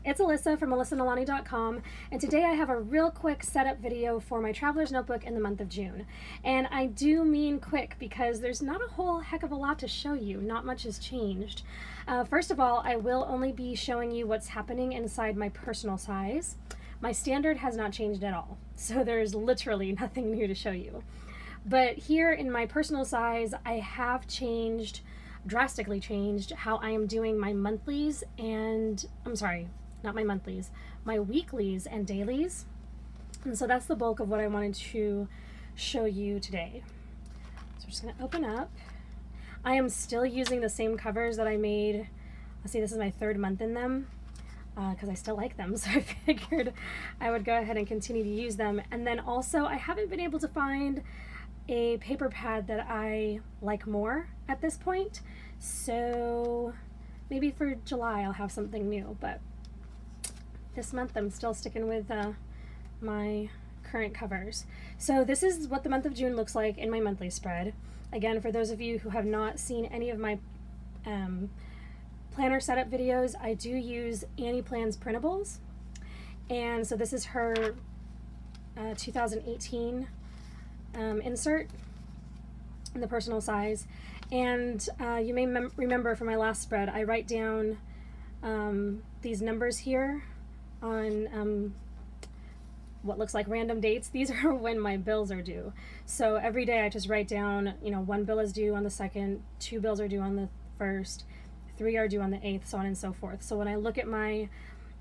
It's Alyssa from AlyssaNalani.com, and today I have a real quick setup video for my Traveler's Notebook in the month of June. And I do mean quick because there's not a whole heck of a lot to show you. Not much has changed. First of all, I will only be showing you what's happening inside my personal size. My standard has not changed at all, so there's literally nothing new to show you. But here in my personal size, I have drastically changed how I am doing my monthlies and, I'm sorry, not my monthlies, my weeklies and dailies. And so that's the bulk of what I wanted to show you today. So I'm just gonna open up. I am still using the same covers that I made. Let's see, this is my third month in them because I still like them. So I figured I would go ahead and continue to use them. And then also I haven't been able to find a paper pad that I like more at this point. So maybe for July I'll have something new, but this month I'm still sticking with my current covers. So this is what the month of June looks like in my monthly spread. Again, for those of you who have not seen any of my planner setup videos, I do use Annie Plans printables. And so this is her 2018 insert in the personal size. And you may remember from my last spread, I write down these numbers here on what looks like random dates. These are when my bills are due. So every day I just write down, you know, 1 bill is due on the 2nd, 2 bills are due on the 1st, 3 are due on the 8th, so on and so forth. So when I look at my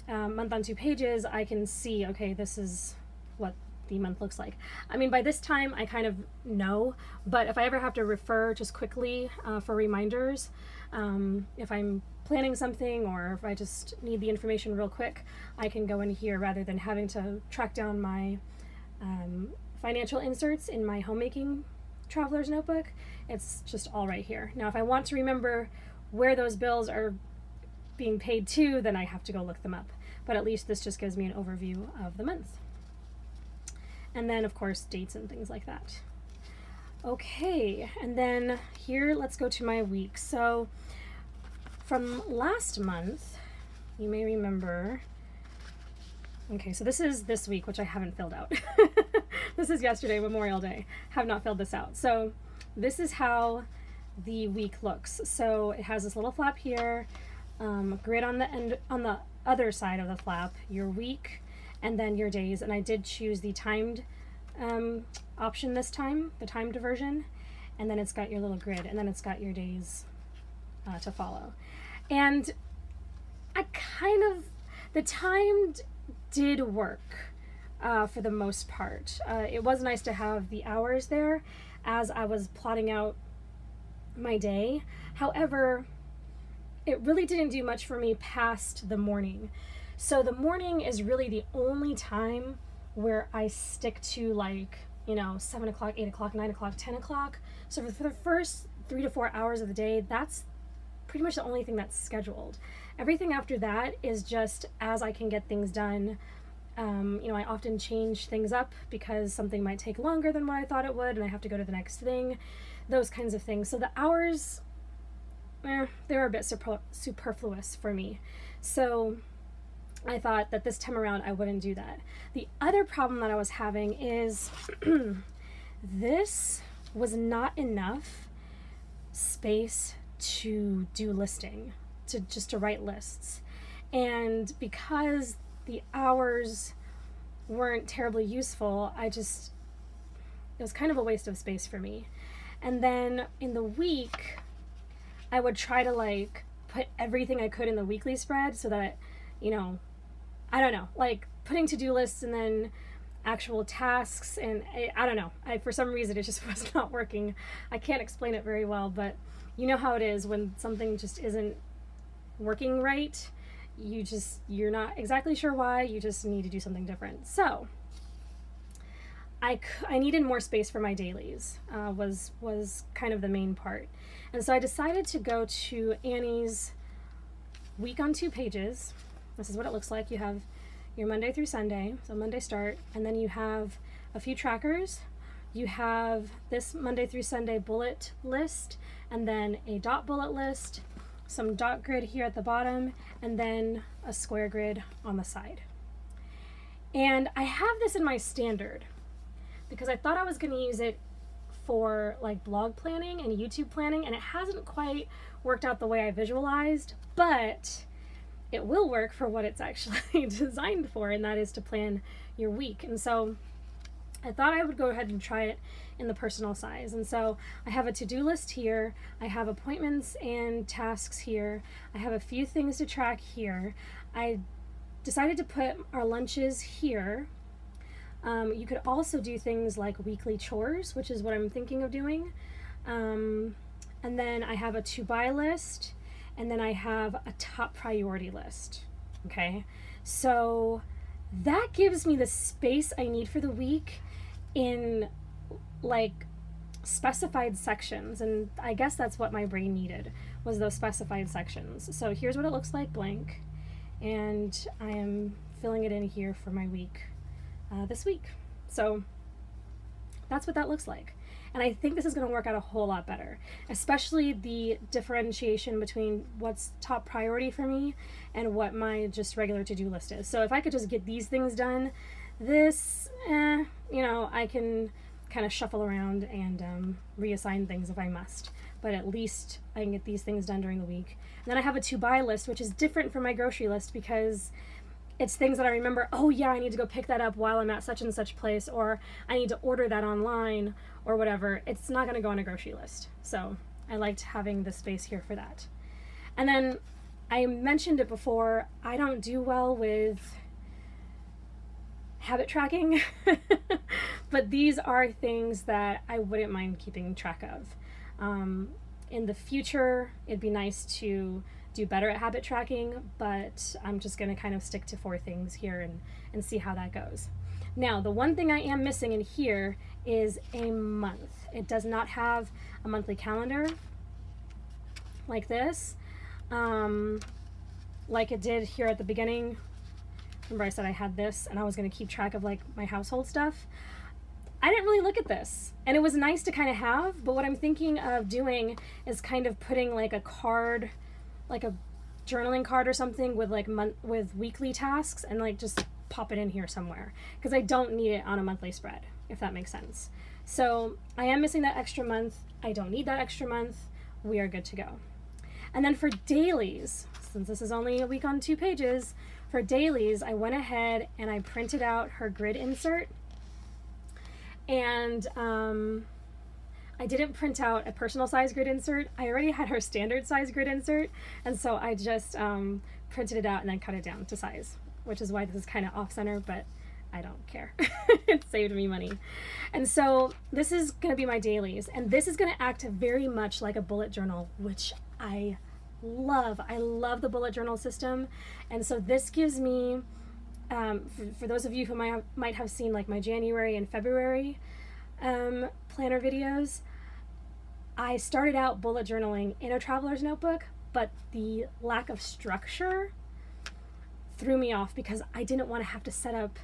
month on 2 pages, I can see, okay, this is what the month looks like. I mean, by this time I kind of know, but if I ever have to refer just quickly for reminders, if I'm planning something or if I just need the information real quick, I can go in here rather than having to track down my financial inserts in my homemaking Traveler's Notebook. It's just all right here. Now, if I want to remember where those bills are being paid to, then I have to go look them up. But at least this just gives me an overview of the month. And then, of course, dates and things like that. Okay, and then here, let's go to my week. So from last month, you may remember, okay, so this is this week, which I haven't filled out. This is yesterday, Memorial Day. Have not filled this out. So this is how the week looks. So it has this little flap here, grid on the end, on the other side of the flap, your week, and then your days. And I did choose the timed option this time, the timed version, and then it's got your little grid, and then it's got your days to follow. And the timed did work for the most part. It was nice to have the hours there as I was plotting out my day. However, it really didn't do much for me past the morning. So the morning is really the only time where I stick to, like, you know, 7 o'clock, 8 o'clock, 9 o'clock, 10 o'clock. So for the first 3 to 4 hours of the day, that's pretty much the only thing that's scheduled. Everything after that is just as I can get things done. You know, I often change things up because something might take longer than what I thought it would and I have to go to the next thing, those kinds of things. So the hours, they're a bit superfluous for me. So I thought that this time around I wouldn't do that. The other problem that I was having is this was not enough space to do listing, to write lists. And because the hours weren't terribly useful, it was kind of a waste of space for me. And then in the week, I would try to, like, put everything I could in the weekly spread so that, you know, I don't know, like putting to-do lists and then actual tasks, and I don't know, for some reason it just was not working. I can't explain it very well, but you know how it is when something just isn't working right. You're not exactly sure why, you just need to do something different. So I needed more space for my dailies, was kind of the main part. And so I decided to go to Annie's week on 2 pages. This is what it looks like. You have your Monday through Sunday, so Monday start, and then you have a few trackers. You have this Monday through Sunday bullet list, and then a dot bullet list, some dot grid here at the bottom, and then a square grid on the side. And I have this in my standard because I thought I was going to use it for like blog planning and YouTube planning, and it hasn't quite worked out the way I visualized, but it will work for what it's actually designed for, and that is to plan your week. And so I thought I would go ahead and try it in the personal size. And so I have a to-do list here, I have appointments and tasks here, I have a few things to track here. I decided to put our lunches here. You could also do things like weekly chores, which is what I'm thinking of doing. And then I have a to-buy list, and then I have a top priority list. Okay, so that gives me the space I need for the week in like specified sections, and I guess that's what my brain needed, was those specified sections. So here's what it looks like blank, and I am filling it in here for my week this week. So that's what that looks like. And I think this is going to work out a whole lot better, especially the differentiation between what's top priority for me and what my just regular to-do list is. So if I could just get these things done, this, you know, I can kind of shuffle around and reassign things if I must. But at least I can get these things done during the week. And then I have a to-buy list, which is different from my grocery list because it's things that I remember, oh yeah, I need to go pick that up while I'm at such and such place, or I need to order that online, or whatever. It's not going to go on a grocery list. So I liked having the space here for that. And then I mentioned it before, I don't do well with habit tracking, but these are things that I wouldn't mind keeping track of. In the future, it'd be nice to do better at habit tracking, but I'm just going to kind of stick to 4 things here and see how that goes. Now, the one thing I am missing in here is a month. It does not have a monthly calendar like this, like it did here at the beginning. Remember I said I had this and I was going to keep track of like my household stuff. I didn't really look at this, and it was nice to kind of have, but what I'm thinking of doing is kind of putting like a card, like a journaling card or something with like with weekly tasks, and like just pop it in here somewhere, because I don't need it on a monthly spread, if that makes sense. So I am missing that extra month. I don't need that extra month. We are good to go. And then for dailies, since this is only a week on 2 pages, for dailies, I went ahead and I printed out her grid insert. And I didn't print out a personal size grid insert. I already had her standard size grid insert, and so I just printed it out and then cut it down to size, which is why this is kind of off center, but I don't care. It saved me money. And so this is going to be my dailies, and this is going to act very much like a bullet journal, which I love. I love the bullet journal system, and so this gives me, for those of you who might have seen like my January and February planner videos, I started out bullet journaling in a Traveler's notebook, but the lack of structure threw me off because I didn't want to have to set up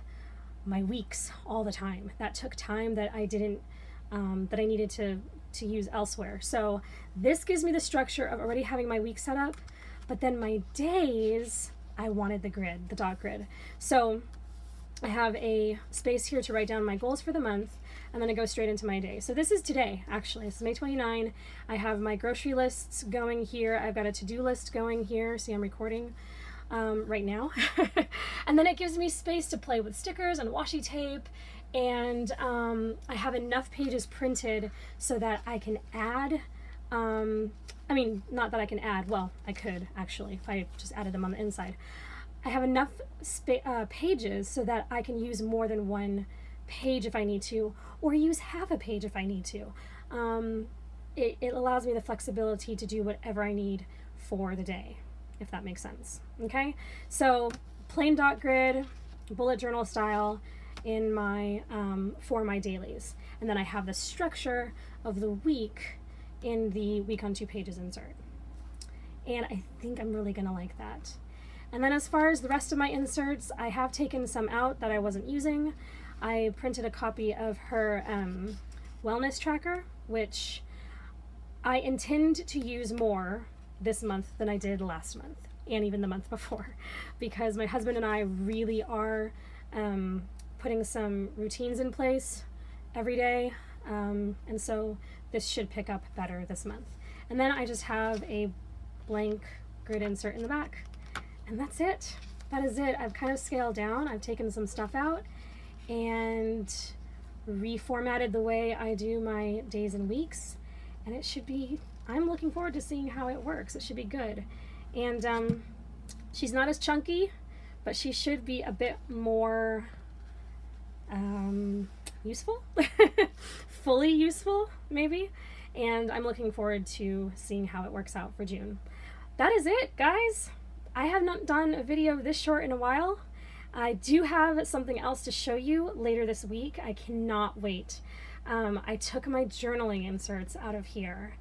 my weeks all the time. That took time that I didn't, that I needed to use elsewhere. So this gives me the structure of already having my week set up, but then my days, I wanted the grid, the dot grid. So I have a space here to write down my goals for the month, and then I go straight into my day. So this is today, actually. This is May 29. I have my grocery lists going here. I've got a to-do list going here. See, I'm recording right now. And then it gives me space to play with stickers and washi tape, and I have enough pages printed so that I can add, I mean, not that I can add, well, I could actually, if I just added them on the inside. I have enough pages so that I can use more than one page if I need to, or use half a page if I need to. It allows me the flexibility to do whatever I need for the day, if that makes sense. Okay, so plain dot grid, bullet journal style in my for my dailies, and then I have the structure of the week in the week on 2 pages insert, and I think I'm really gonna like that. And then as far as the rest of my inserts, I have taken some out that I wasn't using. I printed a copy of her wellness tracker, which I intend to use more this month than I did last month and even the month before, because my husband and I really are putting some routines in place every day, and so this should pick up better this month. And then I just have a blank grid insert in the back, and that's it. That is it. I've kind of scaled down. I've taken some stuff out and reformatted the way I do my days and weeks, and it should be, I'm looking forward to seeing how it works. It should be good. And she's not as chunky, but she should be a bit more useful, fully useful maybe, and I'm looking forward to seeing how it works out for June. That is it, guys. I have not done a video this short in a while. I do have something else to show you later this week. I cannot wait. I took my journaling inserts out of here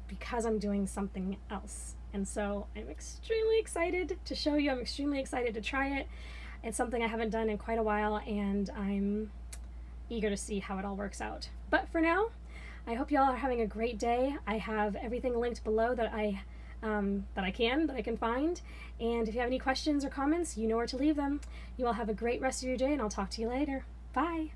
because I'm doing something else, and so I'm extremely excited to show you. I'm extremely excited to try it. It's something I haven't done in quite a while, and I'm eager to see how it all works out. But for now, I hope you all are having a great day. I have everything linked below that I can find, and if you have any questions or comments, you know where to leave them. You all have a great rest of your day, and I'll talk to you later. Bye!